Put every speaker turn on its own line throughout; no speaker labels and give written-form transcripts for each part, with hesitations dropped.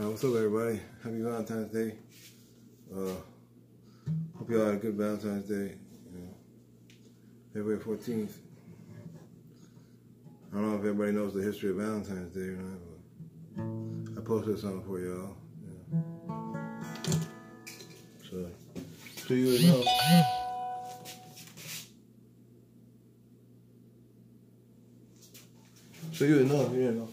What's up, everybody? Happy Valentine's Day. Hope y'all had a good Valentine's Day. February 14th. I don't know if everybody knows the history of Valentine's Day or not, but I posted something for y'all. So you would know. So you would know if you didn't know.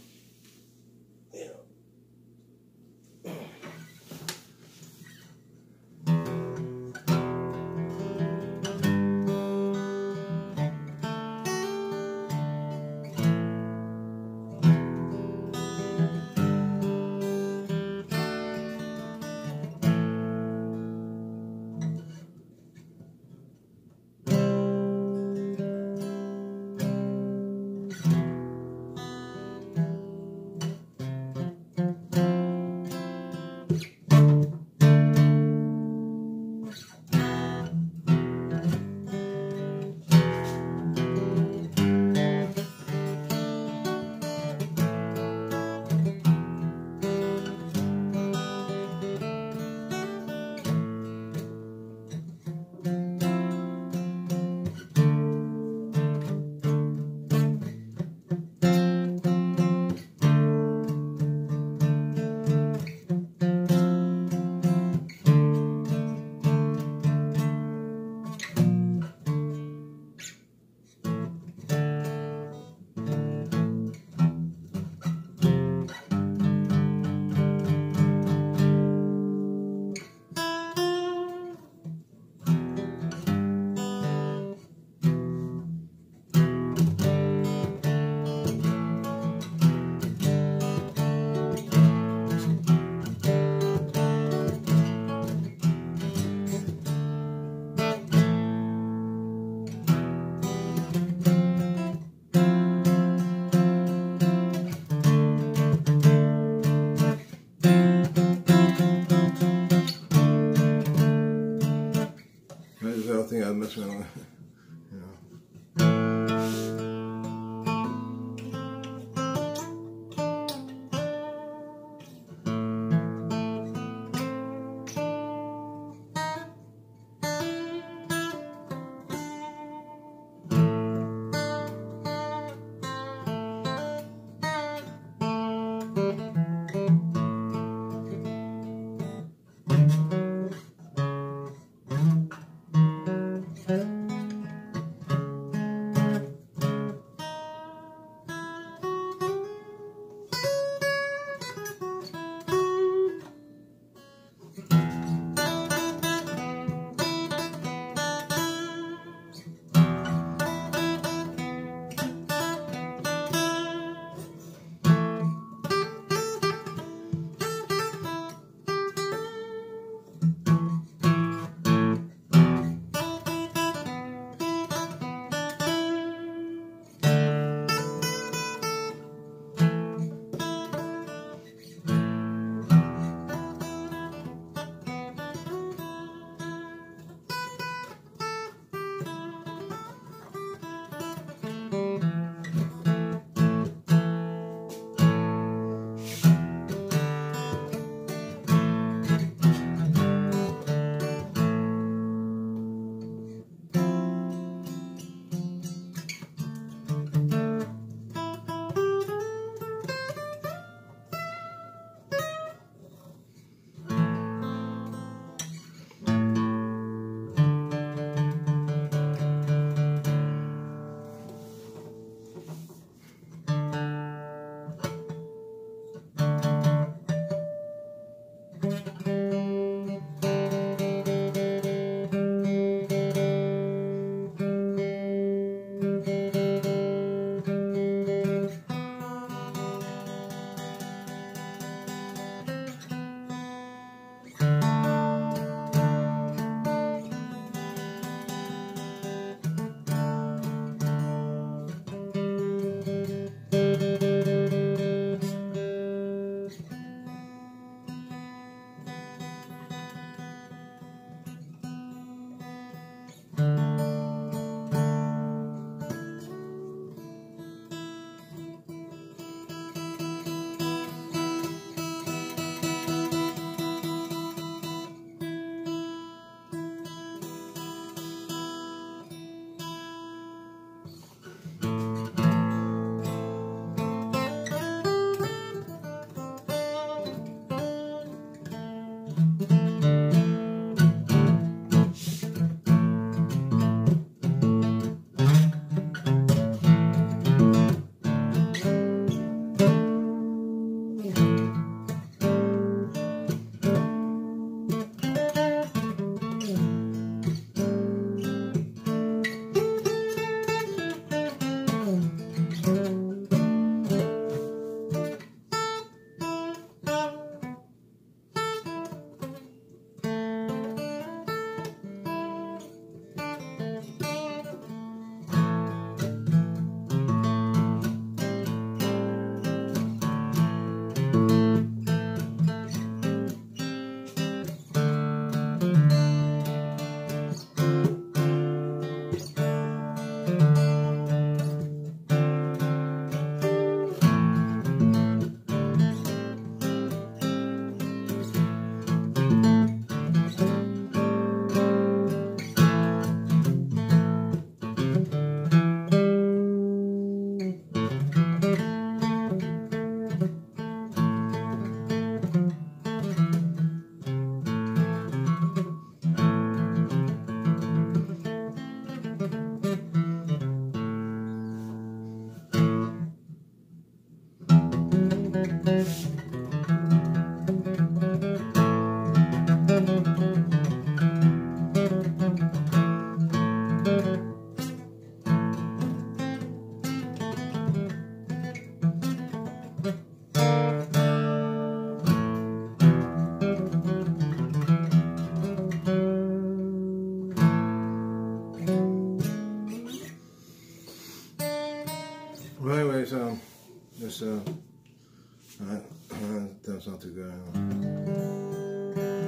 Sometimes not too good.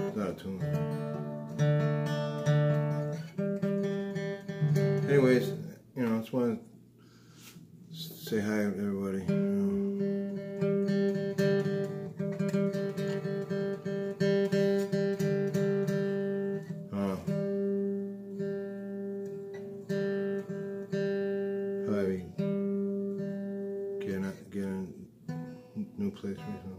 It's not a tune. Anyways, you know, I just want to say hi to everybody. Probably getting a new place recently.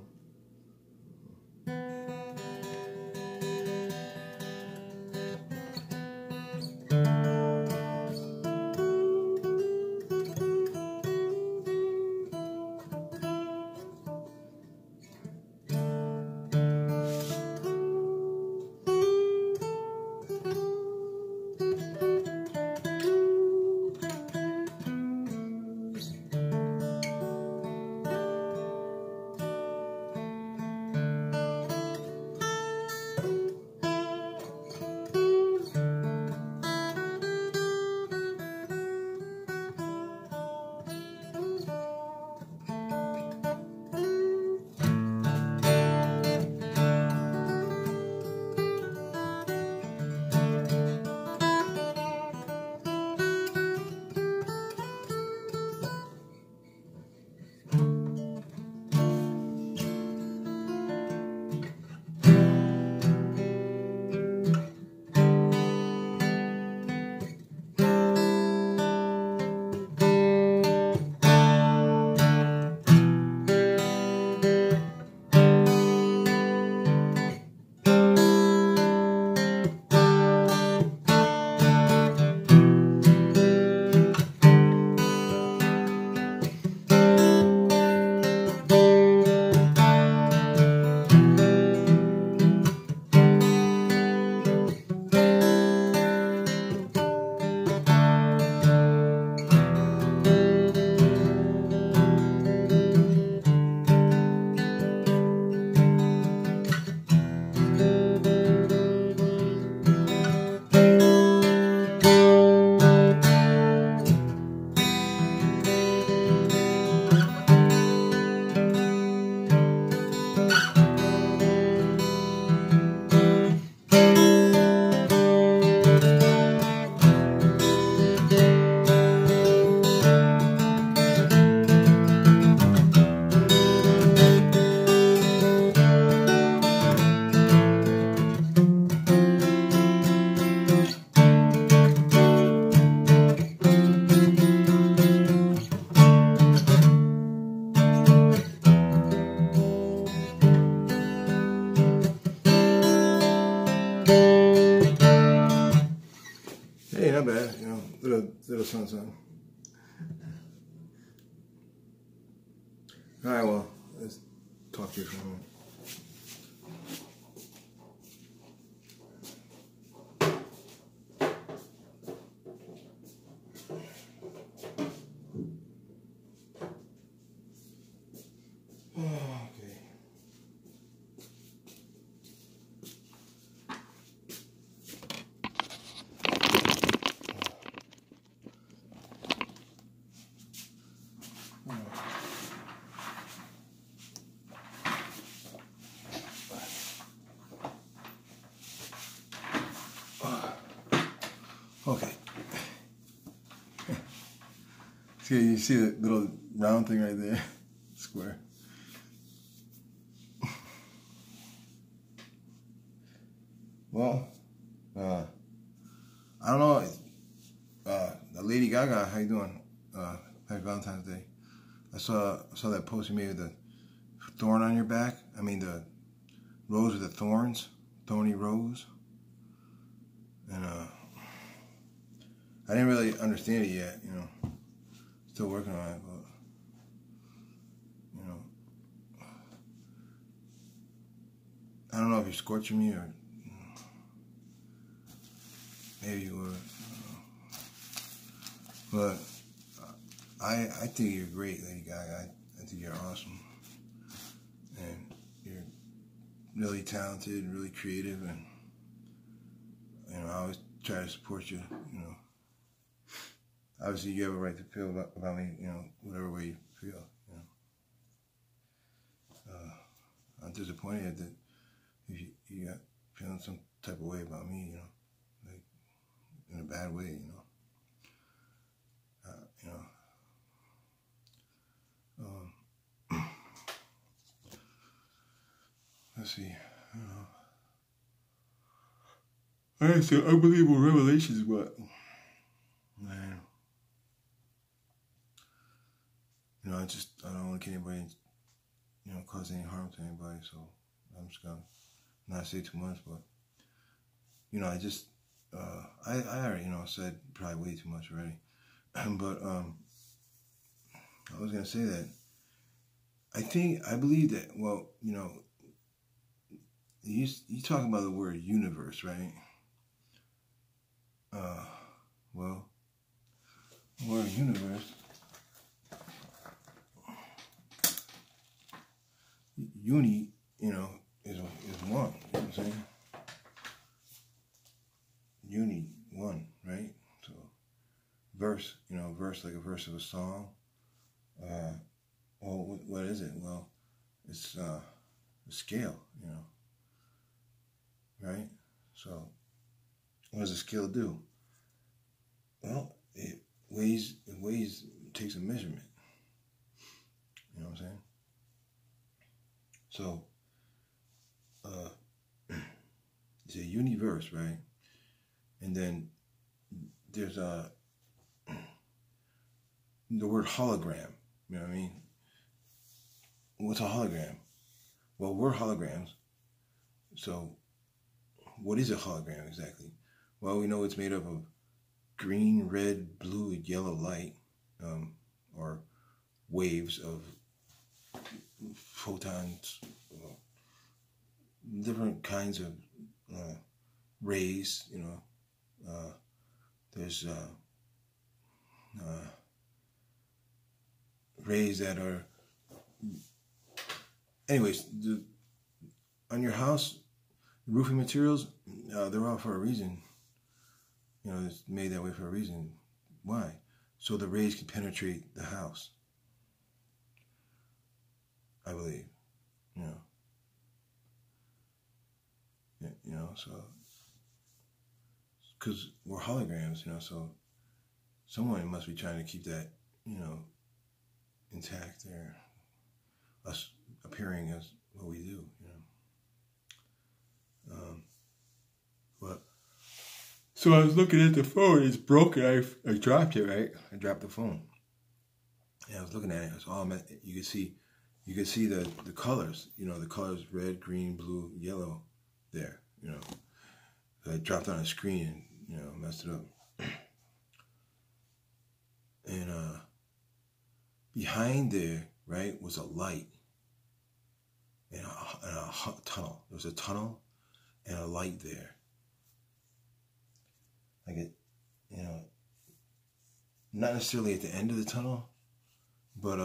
Hey, not bad, you know, little something. All right, well, let's talk to you for a minute. Okay. See, you see the little round thing right there? Square. Well, I don't know. Lady Gaga, how you doing? Happy Valentine's Day. I saw that post you made with the thorn on your back. I mean the rose with the thorns, thorny rose. And I didn't really understand it yet, you know. Still working on it, but you know, I don't know if you're scorching me or maybe you were. But I think you're great, Lady Gaga. I think you're awesome, and you're really talented, really creative, and you know I always try to support you. You know, obviously you have a right to feel about me. You know, whatever way you feel. You know, I'm disappointed that if you got feeling some type of way about me, like in a bad way, let's see. I had some unbelievable revelations, but man, I don't want to get anybody, cause any harm to anybody. So I'm just gonna not say too much, but I already said probably way too much already, but I was gonna say that I believe that you talk about the word universe, right? The word universe, uni, is one. You know what I'm saying? Uni, one, right? So verse, verse like a verse of a song. Well, what is it? Well, it's a scale, right? So what does a scale do? Well, it takes a measurement. You know what I'm saying? So, it's a universe, right? And then there's the word hologram. You know what I mean? What's a hologram? Well, we're holograms. So, what is a hologram exactly? Well, we know it's made up of green, red, blue, yellow light, or waves of photons, different kinds of rays. There's rays that are, anyways, on your house, the roofing materials, they're all for a reason. It's made that way for a reason. Why? So the rays can penetrate the house, I believe. So, because we're holograms, so someone must be trying to keep that, intact there, us appearing as what we do, but, so I was looking at the phone, it's broken, I dropped it, right? I dropped the phone, and I was looking at it, it's all, you could see the colors, the colors, red, green, blue, yellow, there, So I dropped on a screen and, messed it up. And behind there, right, was a light and a tunnel. There was a tunnel and a light there. Like not necessarily at the end of the tunnel, but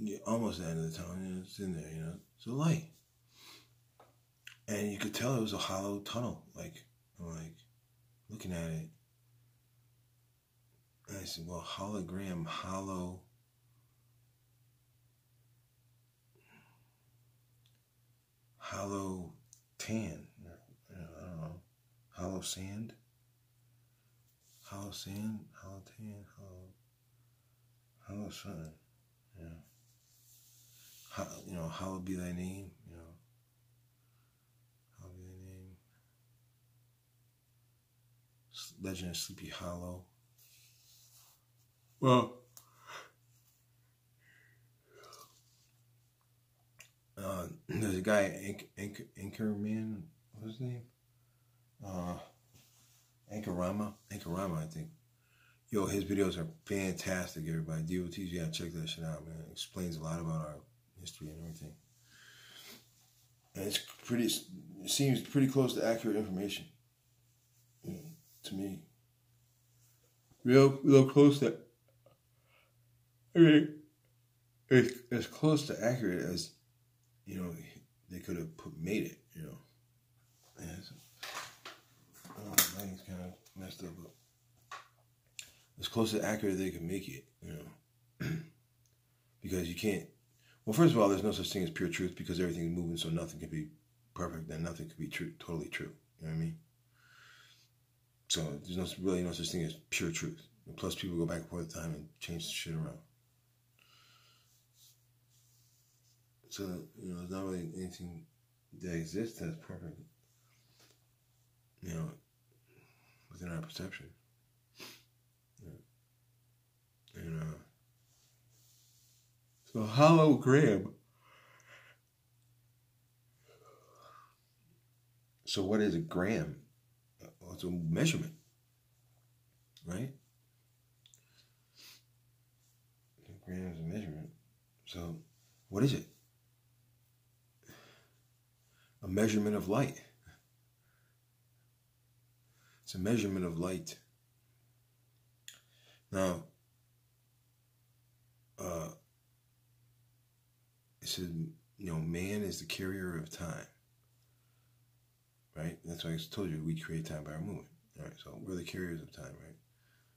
yeah, almost the end of the tunnel. It's in there, it's a light. And you could tell it was a hollow tunnel. I'm looking at it. And I said, well, hologram, hollow tan. I don't know. Hollow sand. Hollow sand, hollow tan, hollow sun. Hallowed be thy name. Hallowed be thy name. Legend of Sleepy Hollow. Well, there's a guy, Anchorman, what's his name? Anchorama, I think. Yo, his videos are fantastic, everybody. DOTs, you gotta check that shit out, man. It explains a lot about our history and everything. And it seems pretty close to accurate information. To me. Real close to, it's as close to accurate as, they could have made it, And lighting's kind of messed up, but as close to accurate as they could make it, because you can't. Well, first of all, there's no such thing as pure truth because everything is moving, so nothing can be perfect, and nothing can be true, totally true. You know what I mean? So there's really no such thing as pure truth. And plus, people go back and forth time and change the shit around. So, there's not really anything that exists that's perfect, within our perception. Yeah. And, so hologram. So what is a gram? Well, it's a measurement, right? A gram is a measurement. So what is it? A measurement of light. It's a measurement of light. Now, it says, man is the carrier of time. Right? That's why I told you we create time by our movement. All right, so we're the carriers of time, right?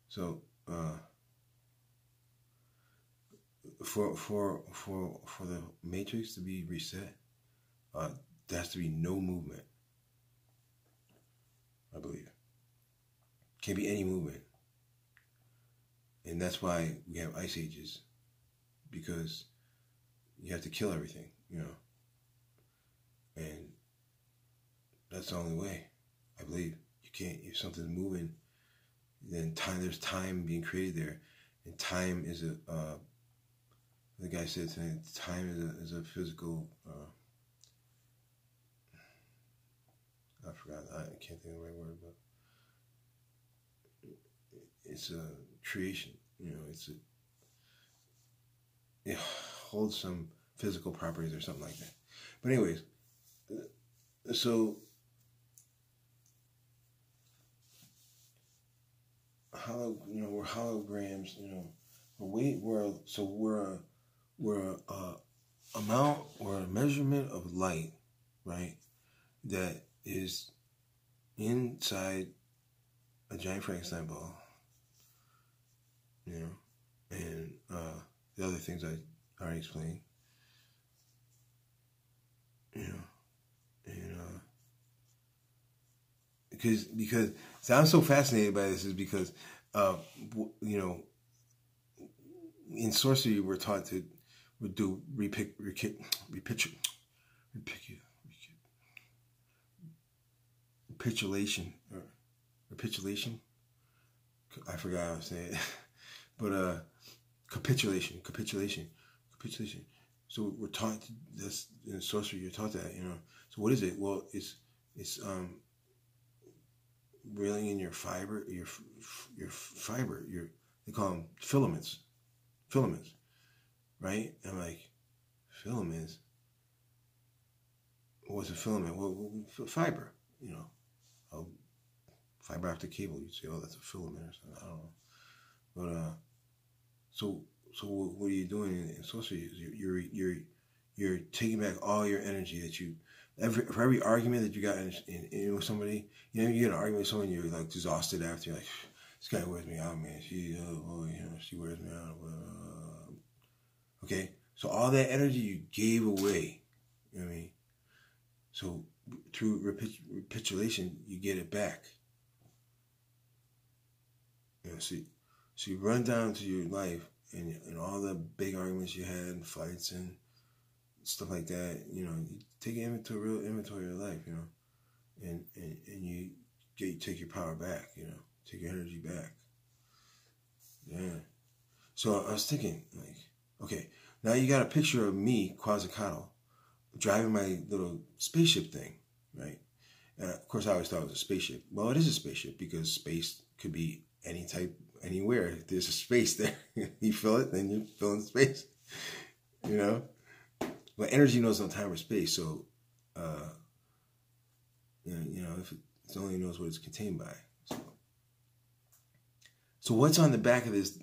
So for the matrix to be reset, there has to be no movement. I believe. Can't be any movement. And that's why we have ice ages. Because you have to kill everything, And that's the only way, I believe. You can't, if something's moving, then there's time being created there. And time is the guy said tonight, time is a physical, I forgot, I can't think of the right word, but it's a creation, it holds some physical properties or something like that. But anyways, so we're holograms, we're a amount or a measurement of light, right? That is inside a giant Frankenstein ball, and the other things I already explained, and because so I'm so fascinated by this is because in sorcery we're taught to do recapitulation. I forgot how to say it, but capitulation. So we're taught this in sorcery. You're taught that, So what is it? Well, it's reeling in your fiber, your fiber. They call them filaments, right? I'm like, filaments. What's a filament? Well, fiber. Fiber optic cable. You'd say, oh, that's a filament or something. I don't know, but so what are you doing in sorcery? You're taking back all your energy that you. For every argument that you got in with somebody, you get an argument with someone, you're like exhausted after. You're like, this guy wears me out, man. She wears me out. Okay, so all that energy you gave away, you know what I mean? So through recapitulation, you get it back. So you run down to your life and all the big arguments you had and fights and stuff like that, you take real inventory of your life, and you take your power back, take your energy back. Yeah. So I was thinking, like, okay, now you got a picture of me, Quetzalcoatl, driving my little spaceship thing, right? And of course, I always thought it was a spaceship. Well, it is a spaceship because space could be any type, anywhere. If there's a space there, you fill it, then you fill in space, But energy knows no time or space, so if it only knows what it's contained by. So what's on the back of this?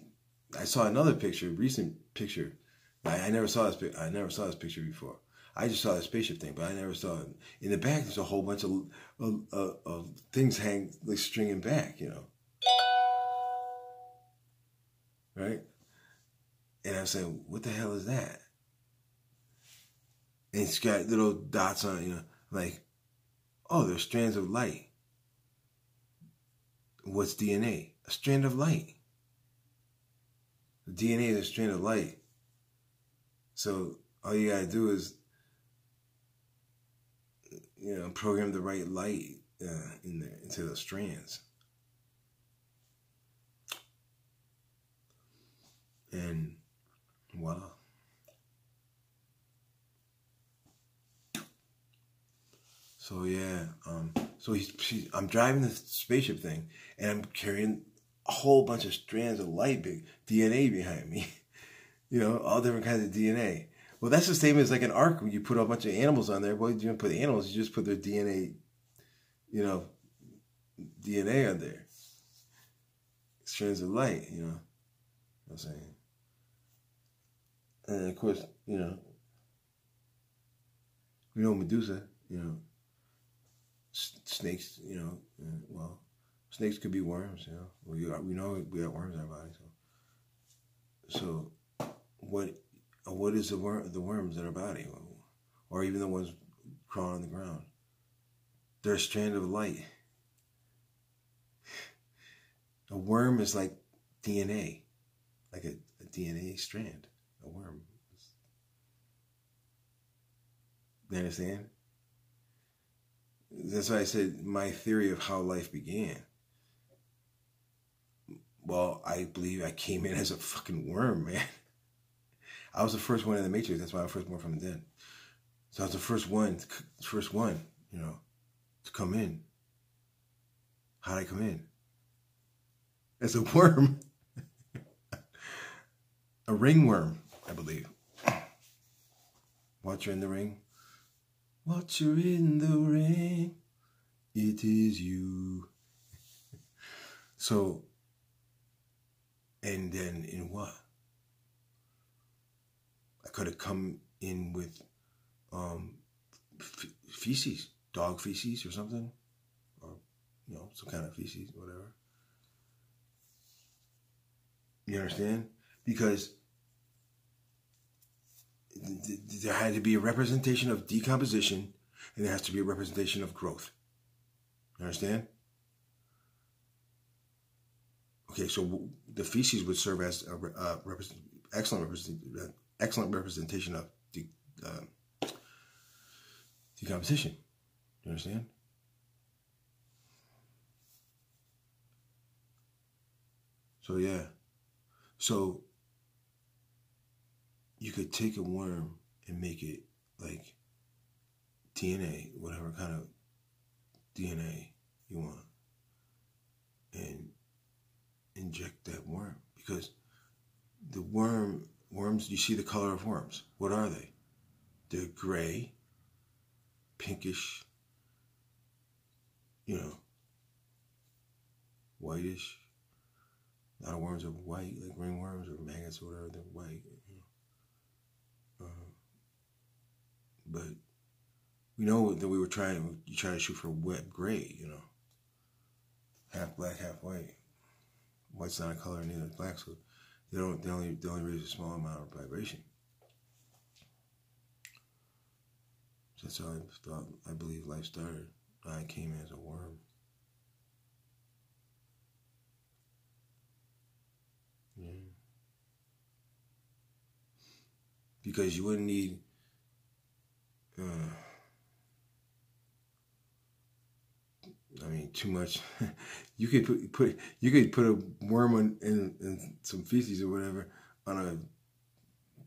I saw another picture, recent picture. I never saw this. I never saw this picture before. I just saw the spaceship thing, but I never saw it. In the back, there's a whole bunch of things like stringing back, Right? And I'm saying, what the hell is that? And it's got little dots on it, you know, like, oh, there's strands of light. What's DNA? A strand of light. The DNA is a strand of light. So all you gotta do is, you know, program the right light into the strands. And voila. So yeah, I'm driving this spaceship thing, and I'm carrying a whole bunch of strands of light, big DNA behind me. You know, all different kinds of DNA. Well, that's the same as like an ark when you put a bunch of animals on there. Well, you don't put animals, you just put their DNA, you know, DNA on there. Strands of light, you know what I'm saying? And of course, you know, we know Medusa, you know, snakes, you know, well, snakes could be worms, you know. We know we got worms in our body, so what is the worms in our body, or even the ones crawling on the ground? They're a strand of light. A worm is like DNA, like a DNA strand. A worm. You understand? That's why I said my theory of how life began. Well, I believe I came in as a fucking worm, man. I was the first one in the Matrix. That's why I was first born from the dead. So I was the first one, you know, to come in. How did I come in? As a worm. A ringworm, I believe. Watcher in the ring. Watcher in the ring. It is you. So, and then in what? I could have come in with feces, dog feces or something, or, you know, some kind of feces, whatever. You understand? Because there had to be a representation of decomposition, and there has to be a representation of growth. You understand? Okay, so the feces would serve as a excellent representation of decomposition. You understand? So yeah. So you could take a worm and make it like DNA, whatever kind of DNA you want, and inject that worm. Because the worms, you see the color of worms. What are they? They're gray, pinkish, you know, whitish. A lot of worms are white, like ringworms or maggots or whatever. They're white, you know. But we know that you try to shoot for wet gray, you know, half black, half white. White's not a color, neither is black, so they only raise a small amount of vibration. So that's how I believe life started. I came as a worm. Yeah. Because you wouldn't need too much. You could put a worm in some feces or whatever on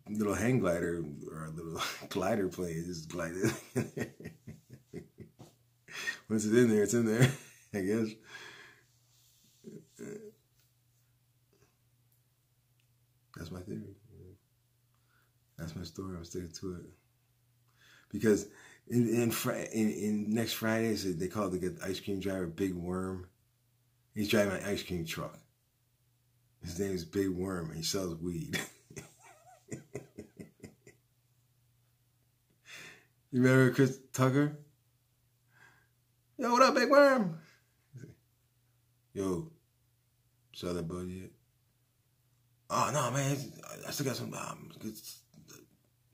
a little hang glider or a little glider plane. Just glide it. Once it's in there, it's in there, I guess. That's my theory. That's my story. I'm sticking to it. Because in next Friday, they call the ice cream driver Big Worm. He's driving an ice cream truck. His name is Big Worm, and he sells weed. You remember Chris Tucker? Yo, what up, Big Worm? Yo, saw that bud yet? oh no, man, I still got some.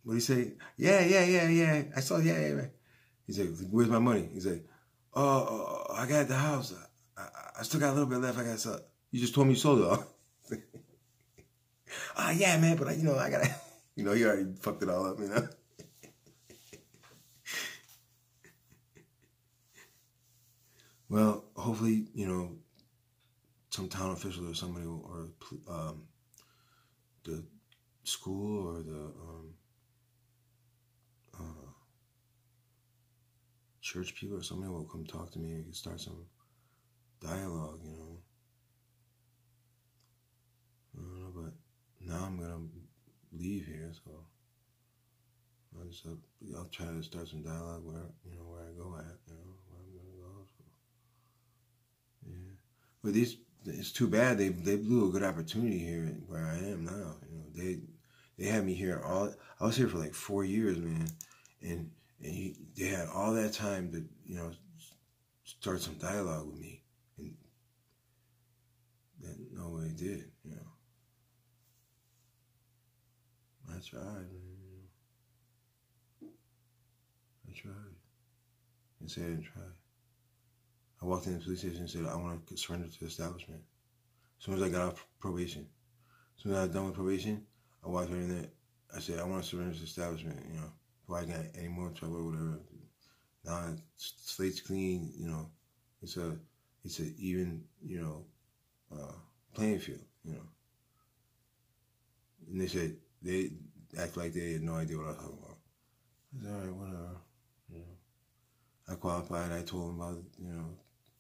What do you say? Yeah. I saw, yeah. He said, where's my money? He said, oh, I got at the house. I still got a little bit left. I got some. You just told me you sold it all. Oh, yeah, man, but I gotta, he already fucked it all up, Well, hopefully, some town official or somebody, or the school or the church people or somebody will come talk to me and start some dialogue, I don't know, but now I'm gonna leave here, so I'll try to start some dialogue where I go at, where I'm gonna go. So yeah, but it's too bad they blew a good opportunity here where I am now. They had me here I was here for like 4 years, man, and they had all that time to start some dialogue with me, and that no way they did, I tried, man. I tried. I said I didn't try. I walked in the police station and said, I want to surrender to the establishment. As soon as I got off probation, as soon as I was done with probation, I walked right in there. I said, I want to surrender to the establishment, before I got any more trouble or whatever. Now, slate's clean, it's a even, playing field, And they said, they act like they had no idea what I was talking about. I said, all right, whatever, I qualified. I told them about,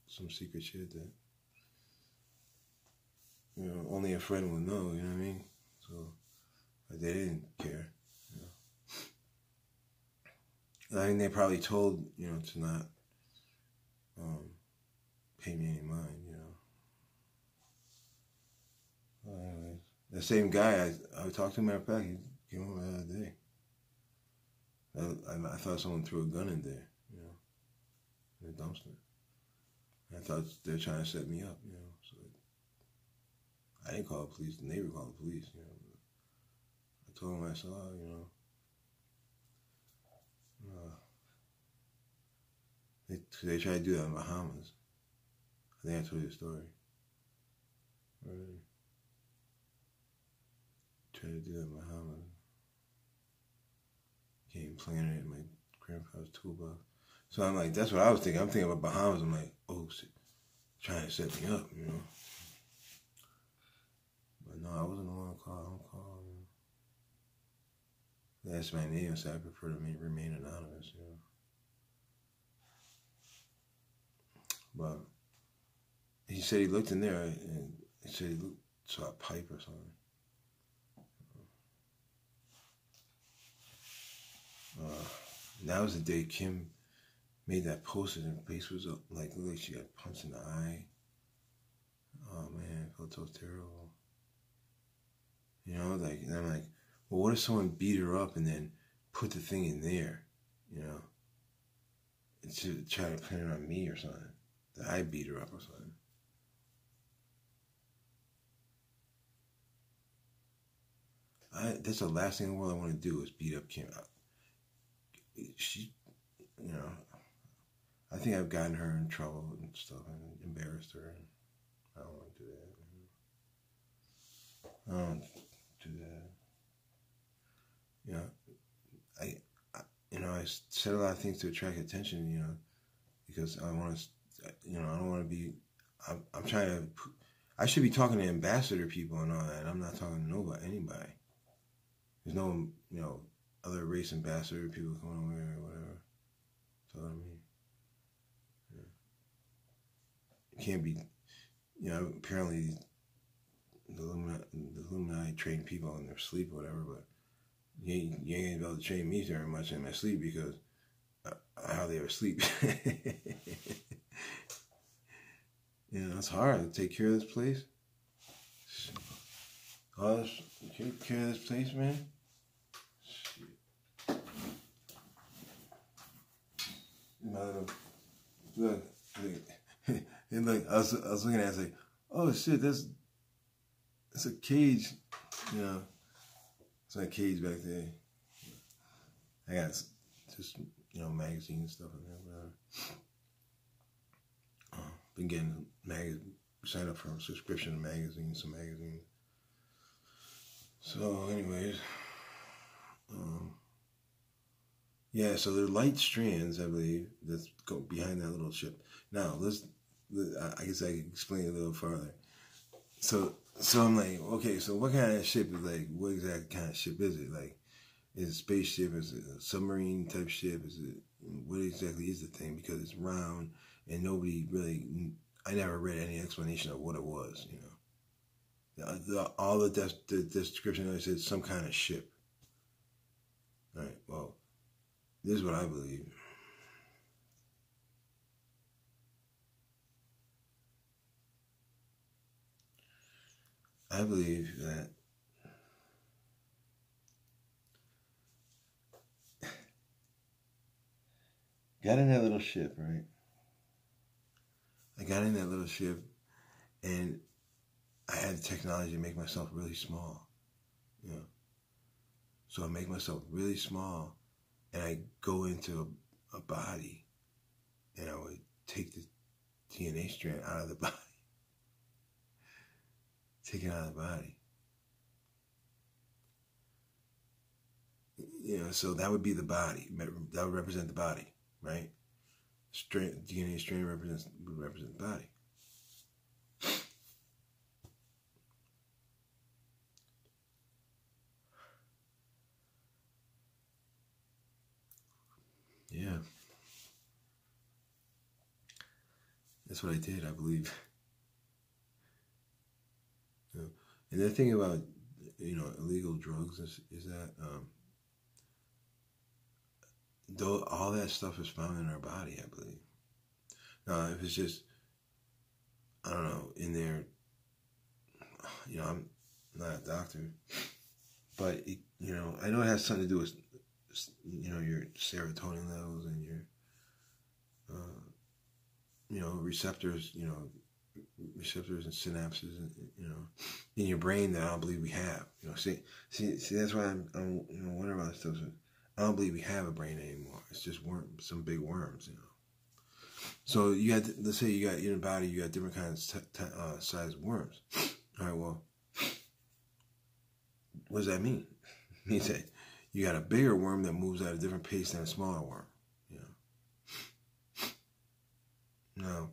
some secret shit that, only a friend would know, you know what I mean? So, but they didn't care, I mean, they probably told, to not pay me any mind, Well, anyways, the same guy, I talked to him, matter of fact, he came over the other day. I thought someone threw a gun in there, in the dumpster. I thought they were trying to set me up, so I didn't call the police, the neighbor called the police, I told him I saw, they tried to do that in Bahamas. I think I told you the story. Right. Tried to do that in Bahamas. Came planning it in my grandpa's toolbox. So I'm like, that's what I was thinking. I'm thinking about Bahamas. I'm like, oh shit, trying to set me up, But no, I wasn't the one to call. I don't call. That's my name, so I prefer to remain anonymous, But he said he looked in there and he said he saw a pipe or something. That was the day Kim made that post and her face was like, looked like she got punched in the eye. Oh man, it felt so terrible. And I'm like, well, what if someone beat her up and then put the thing in there, to try to pin it on me or something? That I beat her up or something. That's the last thing in the world I want to do is beat up Kim. She, I think I've gotten her in trouble and stuff and embarrassed her. And I don't want to do that. I don't do that. I said a lot of things to attract attention, because I want to, I don't want to be, I'm trying to, I should be talking to ambassador people and all that. I'm not talking to anybody. There's no, other race ambassador people coming over here or whatever. That's what I mean. It can't be, apparently the Illuminati train people in their sleep or whatever, but you ain't gonna be able to train me very much in my sleep because how they ever sleep. It's hard to take care of this place. Take care of this place, man. Shit. Look. And look, I was looking at it, I was like, oh shit, that's a cage You know, it's like cage back there. I got just, you know, magazine stuff in there, whatever. Been getting sign up for a subscription to magazines, some magazines. So, anyways, yeah. So there are light strands, I believe, that go behind that little ship. Now, I guess I can explain it a little further. So I'm like, okay, so what kind of ship is like? What exact kind of ship is it? Like, is it a spaceship? Is it a submarine type ship? Is it, what exactly is the thing? Because it's round and nobody really. I never read any explanation of what it was. You know, all the description only said some kind of ship. All right. Well, this is what I believe. I believe that got in that little ship, right? I got in that little ship, and I had the technology to make myself really small, you know. So I make myself really small, and I go into a body, and I would take the DNA strand out of the body, take it out of the body. You know, so that would be the body. That would represent the body, right? DNA strand would represent the body. Yeah. That's what I did, I believe. You know, and the thing about, you know, illegal drugs is that though all that stuff is found in our body, I believe. Now, if it's just, I don't know, in there, you know, I'm not a doctor, but it, you know, I know it has something to do with, you know, your serotonin levels and your, you know, receptors and synapses, you know, in your brain that I don't believe we have. You know, see, that's why I'm you know, wondering about stuff. I don't believe we have a brain anymore. It's just some big worms, you know. So you got, let's say you got in your body, you got different kinds of size worms. All right, well, what does that mean? It means that you got a bigger worm that moves at a different pace than a smaller worm. You know. Now,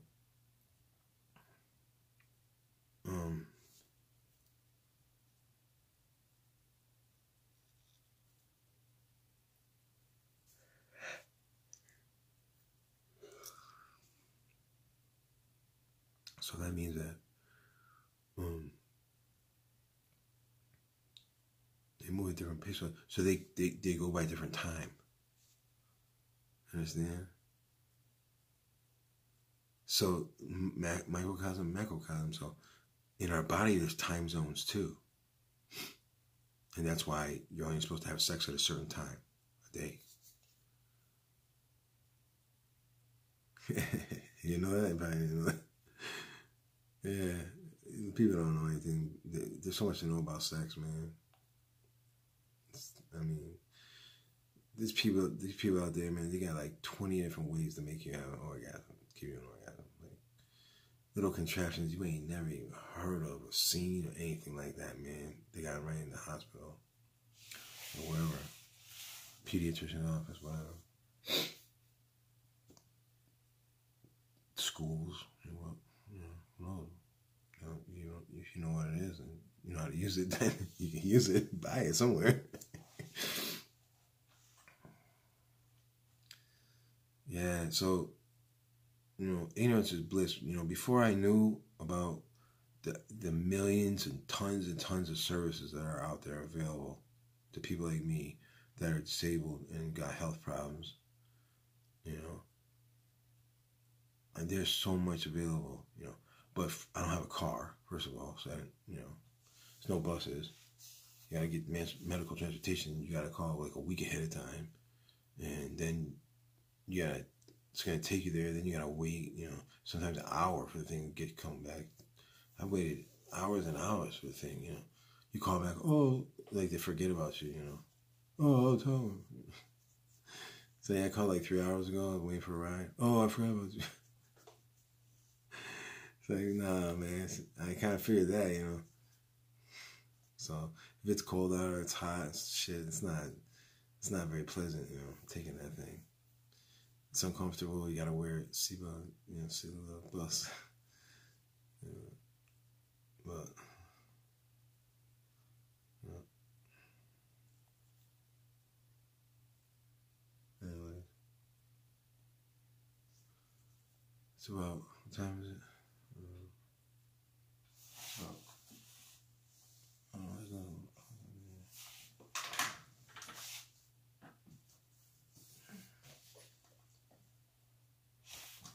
so that means that they move at different pace, so they go by different time. Understand? So microcosm, macrocosm. So in our body, there's time zones too, and that's why you're only supposed to have sex at a certain time a day. You know that? Probably know that. Yeah, people don't know anything. There's so much to know about sex, man. I mean, these people out there, man, they got like 20 different ways to make you have an orgasm, give you an orgasm. Like, little contraptions you ain't never even heard of or seen or anything like that, man. They got it right in the hospital or wherever, pediatrician office, whatever, schools, you know, no. If you know what it is and you know how to use it, then you can use it, buy it somewhere. Yeah, so, you know, ignorance is bliss. You know, before I knew about the millions and tons of services that are out there available to people like me that are disabled and got health problems, you know, and there's so much available, you know, but I don't have a car, first of all, so, you know, there's no buses. You gotta get medical transportation. You gotta call like a week ahead of time, and then it's gonna take you there. Then you gotta wait, you know, sometimes an hour for the thing to come back. I waited hours and hours for the thing, you know. You call back, oh, like they forget about you, you know. Oh, I'll tell them. Say I called like 3 hours ago, I'm waiting for a ride. Oh, I forgot about you. It's like, nah, man. I kind of figured that, you know. So if it's cold out or it's hot, shit, it's not very pleasant, you know, taking that thing. It's uncomfortable. You gotta wear seatbelt, you know, seatbelt bus. You know, but you know, anyway, it's about what time is it? Oh, I don't know, it's not.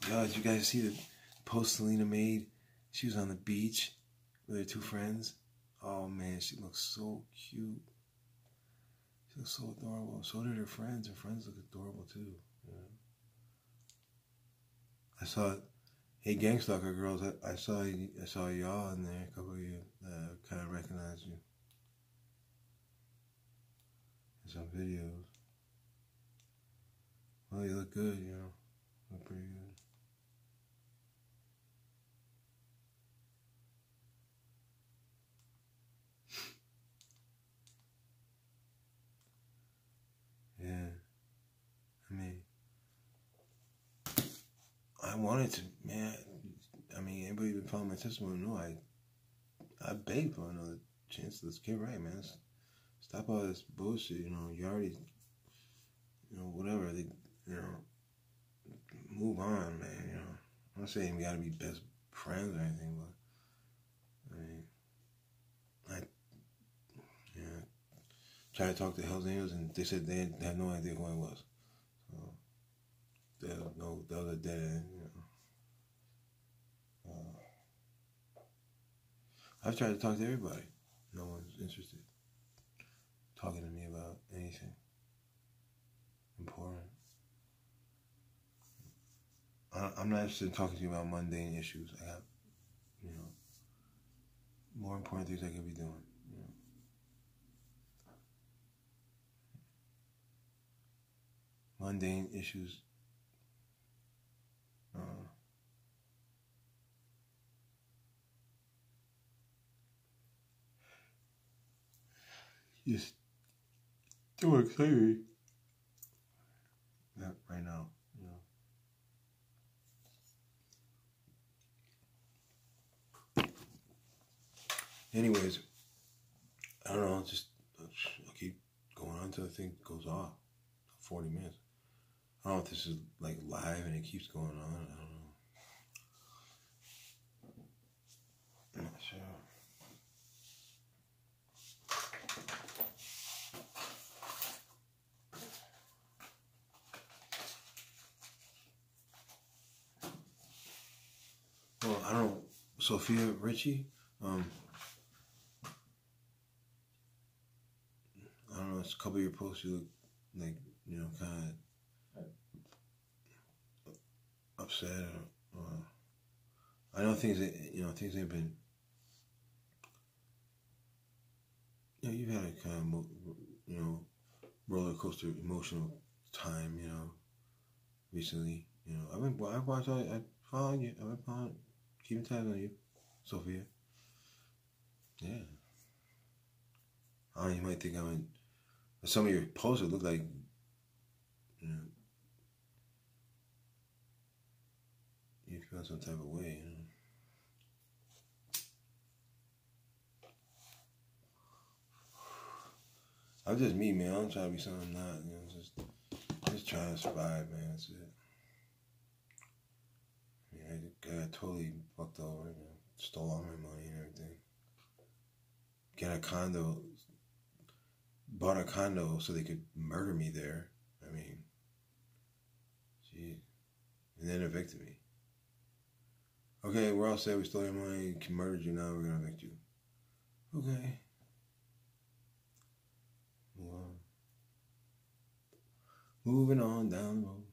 Yo, did you guys see the post Selena made? She was on the beach with her two friends. Oh man, she looks so cute. She looks so adorable. So did her friends. Her friends look adorable too. Yeah. I saw, hey Gangstalker girls, I saw y'all in there. A couple of you kind of recognized you in some videos. Well, you look good, you know. Look pretty good. Yeah, I mean, I wanted to, man. I mean, anybody been following my testimony? No, I begged for another chance. Let's get right, man. Stop all this bullshit. You know, you already, you know, whatever. They, you know, move on, man. You know, I'm not saying we gotta be best friends or anything, but I mean, I, yeah, tried to talk to Hell's Angels, and they said they had no idea who I was. So that was a dead end. You know. I've tried to talk to everybody. No one's interested talking to me about anything important. I'm not interested in talking to you about mundane issues. I got, you know, more important things I could be doing. You know. Mundane issues. Just too exciting. Yeah, right now. You know. Anyways, I don't know. Just I'll keep going on until the thing goes off. 40 minutes. I don't know if this is like live and it keeps going on. I don't know. I'm not sure. Well, I don't know. Sophia Richie. I don't know. It's a couple of your posts. You look like, you know, kind of upset. I know things that, you know, things ain't been. You know, you've had a kind of, you know, roller coaster emotional time. You know, recently. You know, I followed you. I've been following, keeping tabs on you, Sophia. Yeah. I don't know, you might think some of your posts would look like, you know, you feel some type of way, you know. I'm just me, man. I'm trying to be something I'm not, you know, just trying to survive, man. That's it. I mean, I got totally fucked over, you know, stole all my money and everything. Bought a condo so they could murder me there. I mean, gee, and then evicted me. Okay, we're all set. We stole your money, murdered you. Now we're gonna evict you. Okay. Move on. Moving on down the road.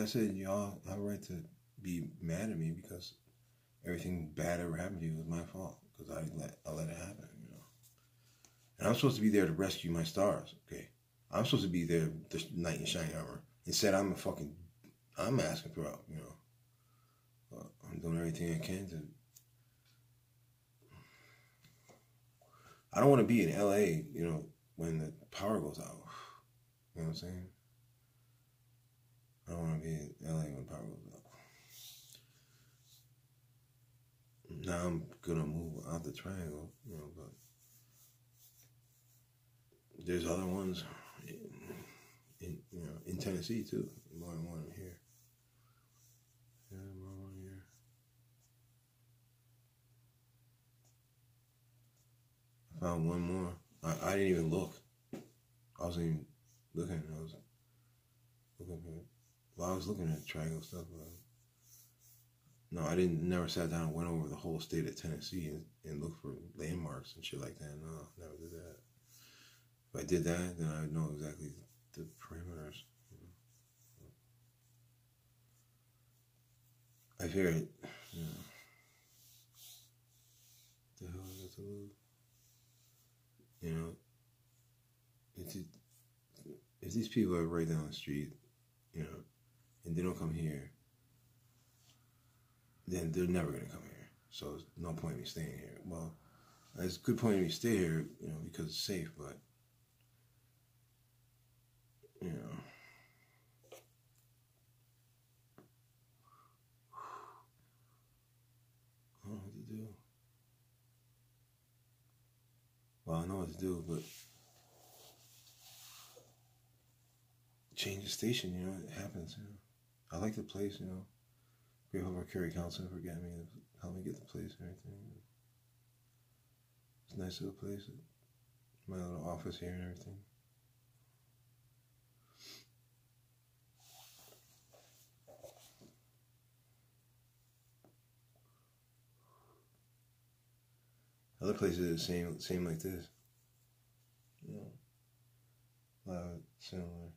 I said, y'all have a right to be mad at me because everything bad ever happened to you was my fault because I let it happen, you know. And I'm supposed to be there to rescue my stars, okay? I'm supposed to be there, the knight in shining armor. Instead, I'm asking for help, you know. But I'm doing everything I can to. I don't want to be in LA, you know, when the power goes out. You know what I'm saying? I don't want to be in LA when the power goes out. Now I'm gonna move out the triangle, you know, but there's other ones in Tennessee too. More than one here. Yeah, more than one here. I found one more. I didn't even look. I wasn't even looking. I was looking for it. Well, I was looking at triangle stuff, but no, I never sat down and went over the whole state of Tennessee and looked for landmarks and shit like that. No, never did that. If I did that, then I would know exactly the parameters. You know. I figured, you know, what the hell is that to lose? You know, if these people are right down the street, you know, and they don't come here, then they're never going to come here. So there's no point in me staying here. Well, it's a good point in me stay here, you know, because it's safe, but, you know, I don't know what to do. Well, I know what to do, but change the station, you know, it happens, you know. I like the place, you know. Grateful for Kerry Council for getting me to help me get the place and everything. It's a nice little place. My little office here and everything. Other places are the same like this. You know, a lot of similar.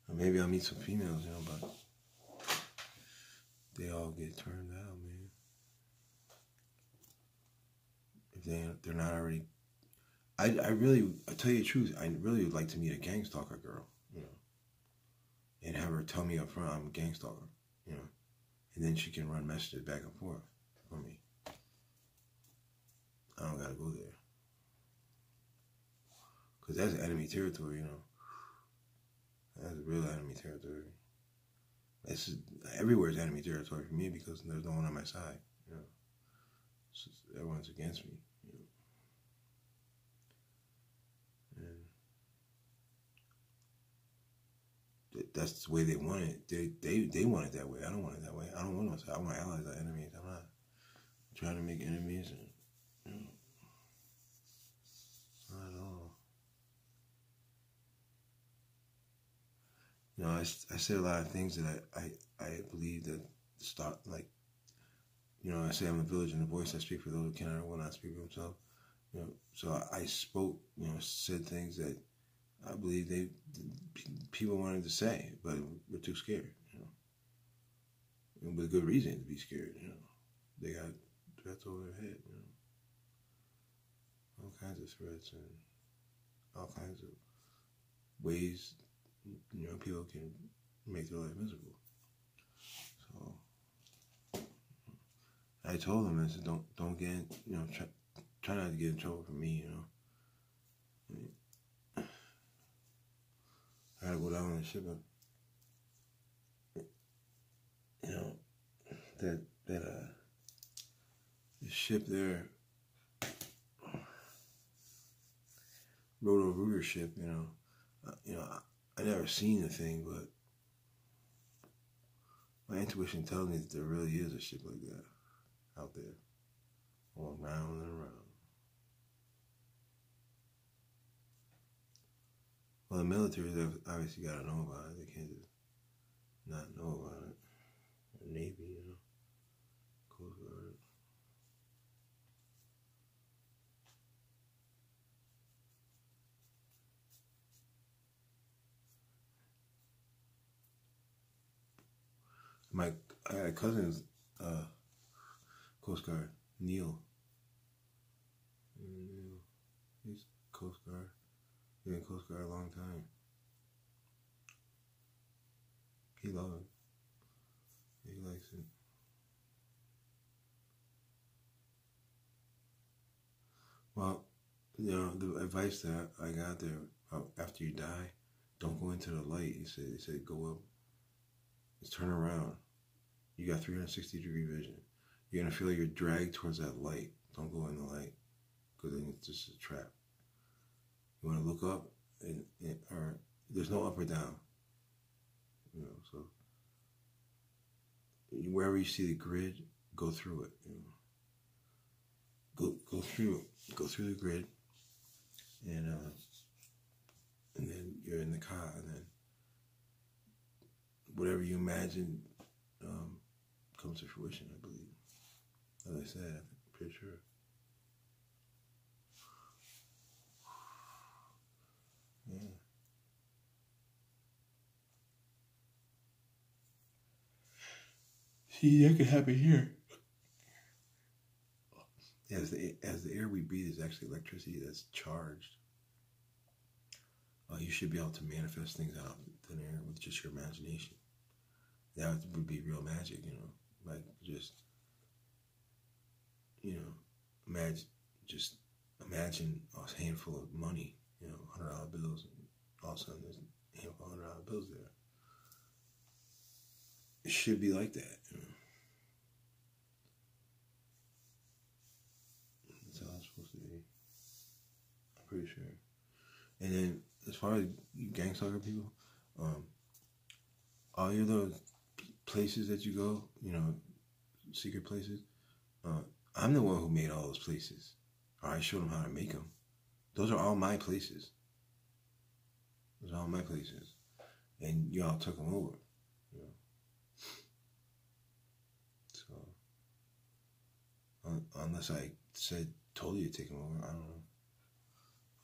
Or maybe I'll meet some females, you know, but they all get turned out, man. If they're not already. I tell you the truth, I really would like to meet a gang stalker girl, you know, and have her tell me up front I'm a gang stalker, you know, and then she can run messages back and forth for me. I don't gotta go there. Because that's enemy territory, you know. That's real enemy territory. Everywhere's enemy territory for me because there's no one on my side, you know. Everyone's against me, you know. And that's the way they want it. They want it that way. I don't want it that way. I don't want no side. I want allies, not enemies. I'm not trying to make enemies, and you know, not at all. You know, I said a lot of things that I believe that stop, like, you know, I say I'm a village and a voice. I speak for those who cannot or will not speak for themselves. You know, so I spoke, you know, said things that I believe people wanted to say, but we're too scared, you know. And with good reason to be scared, you know. They got threats over their head, you know. All kinds of threats and all kinds of ways, you know, people can make their life miserable. So I told them, I said, don't get in, you know, try not to get in trouble for me, you know. I gotta go down on the ship, you know, that the ship there, Roto-Rooter ship, you know, I never seen the thing, but my intuition tells me that there really is a ship like that out there, going round and around. Well, the military obviously got to know about it. They can't just not know about it. The Navy, you know, Coast Guard. My I got a cousin's Coast Guard, Neil. He's Coast Guard. Been in Coast Guard a long time. He loves it. He likes it. Well, the advice that I got there after you die, don't go into the light. He said go up, just turn around. You got 360-degree vision. You're gonna feel like you're dragged towards that light. Don't go in the light, because then it's just a trap. You want to look up, or there's no up or down. So wherever you see the grid, go through it. Go through the grid, and then you're in the car, and then whatever you imagine comes to fruition, I believe. As I said, I'm pretty sure. Yeah. See, that could happen here. As the air we breathe is actually electricity that's charged. You should be able to manifest things out of thin air with just your imagination. That would be real magic, like just, imagine a handful of money, $100 bills, and all of a sudden there's a handful of $100 bills there. It should be like that, That's how it's supposed to be. I'm pretty sure. And then, as far as gang stalker people, all your little places that you go, secret places, I'm the one who made all those places. Or I showed them how to make them. Those are all my places. Those are all my places. And y'all took them over. So, unless I told you to take them over, I don't know.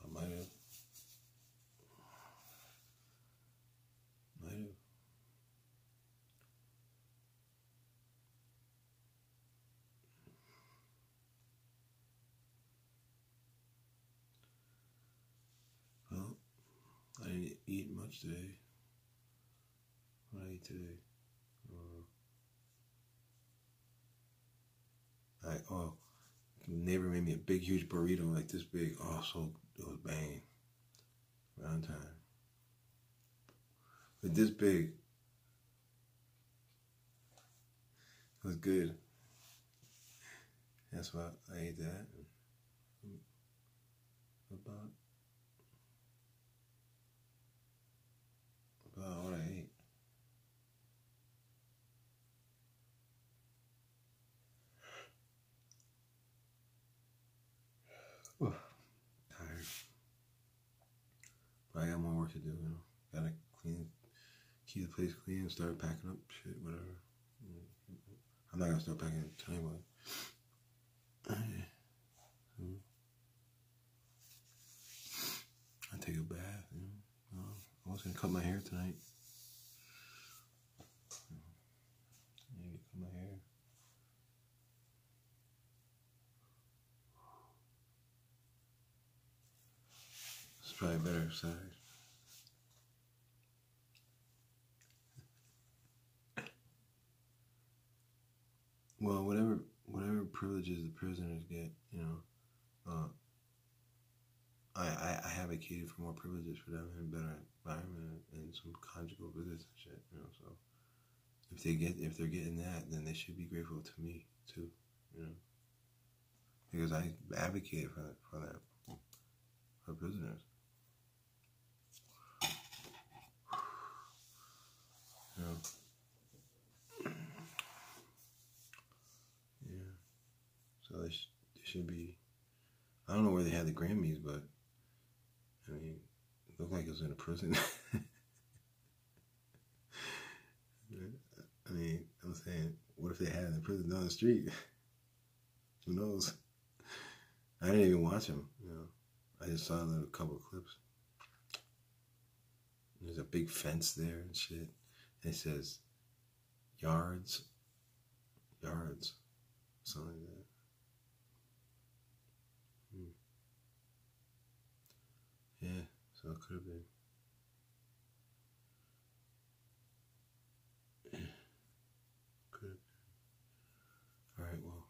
I might have. Well, I didn't eat much today. What did I eat today? The neighbor made me a big, huge burrito, like this big. So it was banging. Valentine. But this big. It was good. That's why I ate that. About what I ate. Tired. But I got more work to do, Gotta keep the place clean, start packing up shit, whatever. I'm not gonna start packing it tonight, but I take a bath, I was gonna cut my hair tonight. Cut my hair. It's probably better side. Well, whatever privileges the prisoners get, I advocated for more privileges for them and better environment and some conjugal visits and shit, So if they're getting that, then they should be grateful to me too, because I advocated for that for prisoners. So they should be. I don't know where they had the Grammys, but it looked like it was in a prison. I'm saying, what if they had it in the prison down the street? Who knows? I didn't even watch them. I just saw a couple of clips. There's a big fence there and shit. And it says,
yards, something like that. Yeah, so it could have been. Could have been. Alright, well,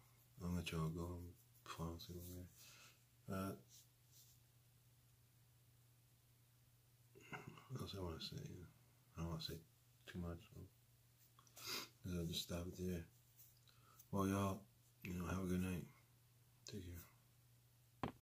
I'll let y'all go and fall asleep over there. What else I want to say? I don't want to say too much, so I'll just stop it there. Well, y'all, have a good night. Take care.